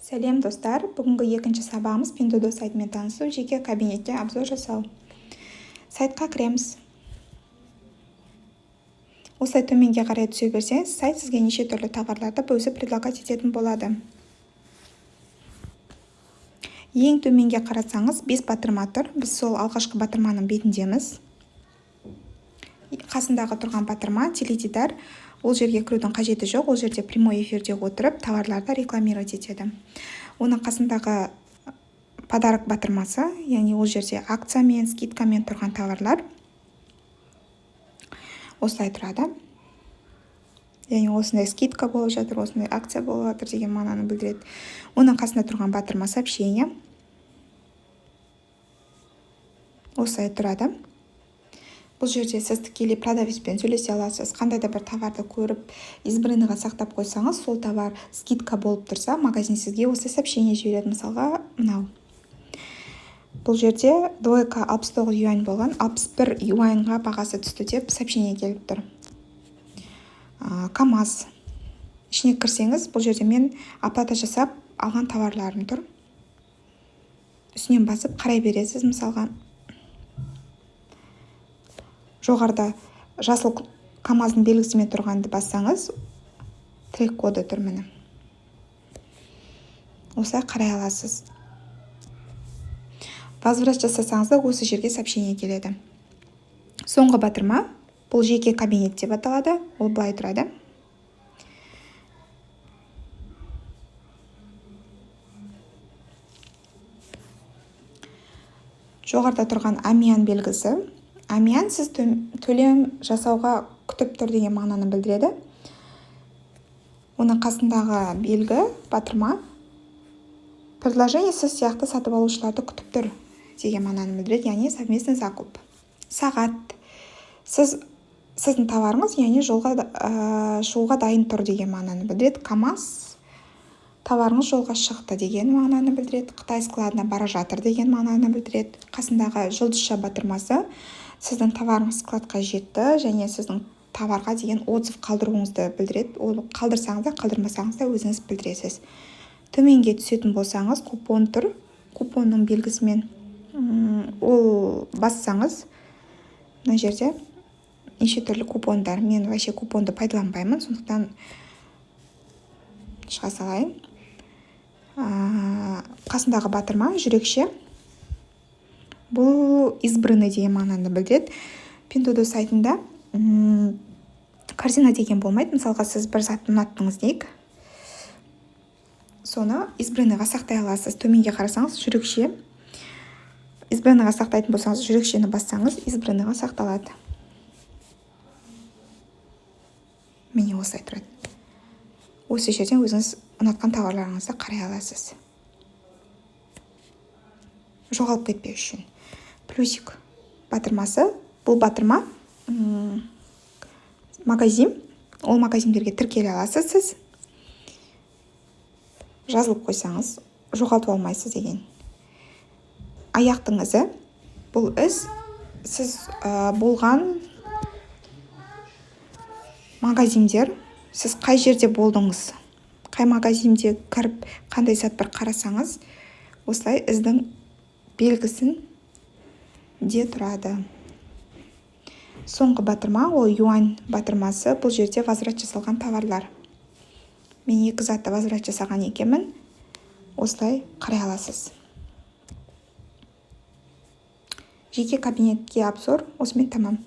Сәлем достар, бүгінгі екінші сабағымыз Pinduoduo сайтымен танысу, жеке кабинетке обзор жасау. Сайтқа кіреміз. Осылай төменге қарай түсе берсеңіз, сайт сізге неше түрлі товарларды өзі предлагать ететін болады. Ең төменге қарасаңыз 5 батырма тұр. Біз сол алғашқы батырманың бетіндеміз. Қасындағы тұрған батырма теледидар. Ол жерге кірудің қажеті жоқ. Ол жерде прямой эфирде отырып, товарларды рекламировать етеді. Оның қасындағы подарок батырмасы, яғни ол жерде акциямен, скидкамен тұрған товарлар осылай тұрады. Яғни осындай скидка болып жатыр, осындай акция болып жатыр деген мағынаны білдіреді. Оның қасында тұрған батырма сообщение осылай тұрады. Бұл жерде сіз тікелей продавецпен сөйлесе аласыз. Қандай да бір товарды көріп, избранныйға сақтап қойсаңыз, сол товар скидка болып тұрса, магазин сізге осы сообщение жібереді. Мысалға, мынау. Бұл жерде двойка 69 юань болған, 61 юаньға бағасы түсті деп сообщение келіп тұр. КамАЗ. Ішіне кірсеңіз, бұл жерде мен оплата жасап алған товарларым тұр. Үстінен басып қарай бересіз, мысалға. Жоғарда жасыл КамАЗдың белгісімен тұрғанды бассаңыз, трек коды тұр міне. Осылай қарай аласыз. Возврат жасасаңыз да осы жерге сообщение келеді. Соңғы батырма, бұл жеке кабинет деп аталады, ол былай тұрады. Жоғарда тұрған Амьян белгісі. Амьян сіз төлем жасауға күтіп тұр деген мағынаны білдіреді. Оның қасындағы белгі батырма предложение сіз сияқты сатып алушыларды күтіп тұр деген мағынаны білдіреді, яғни совместный закуп. Сағат. Сіздің товарыңыз, яғни шығуға дайын тұр деген мағынаны білдіреді. КамАЗ. Товарыңыз жолға шықты деген мағынаны білдіреді. Қытай складына бара жатыр деген мағынаны білдіреді. Қасындағы жұлдызша батырмасы сіздің товарыңыз складқа жетті және сіздің товарға деген отзыв қалдыруыңызды білдіреді. Ол қалдырсаңыз да, қалдырмасаңыз да өзіңіз білдіресіз. Төменге түсетін болсаңыз, купон тұр. Купонның белгісімен ол бассаңыз, мына жерде неше түрлі купондар. Мен вообще купонды пайдаланбаймын, сондықтан шыға салайын. Қасындағы батырма жүрекше. Бұл избранный деген мағынаны білдіреді. Pinduoduo сайтында корзина деген болмайды. Мысалға, сіз бір затты ұнаттыңыз дейік. Соны избранныйға сақтай аласыз. Төменге қарасаңыз, жүрекше. Избранныйға сақтайтын болсаңыз, жүрекшені бассаңыз, избранныйға сақталады. Міне осылай тұрады. Осы жерден өзіңіз ұнатқан товарларыңызды қарай аласыз. Жоғалып кетпеу үшін. Плюсик батырмасы. Бұл батырма магазин. Ол магазиндерге тіркеле аласыз сіз. Жазылып қойсаңыз, жоғалтып алмайсыз деген. Аяқтың ізі. Бұл із сіз болған магазиндер. Сіз қай жерде болдыңыз, қай магазинде кіріп, қандай зат бір қарасаңыз, осылай іздің белгісін де тұрады. Соңғы батырма, ол юань батырмасы. Бұл жерде возврат жасалған товарлар. Мен 2 затты возврат жасаған екенмін. Осылай қарай аласыз. Жеке кабинетке обзор осымен тамам.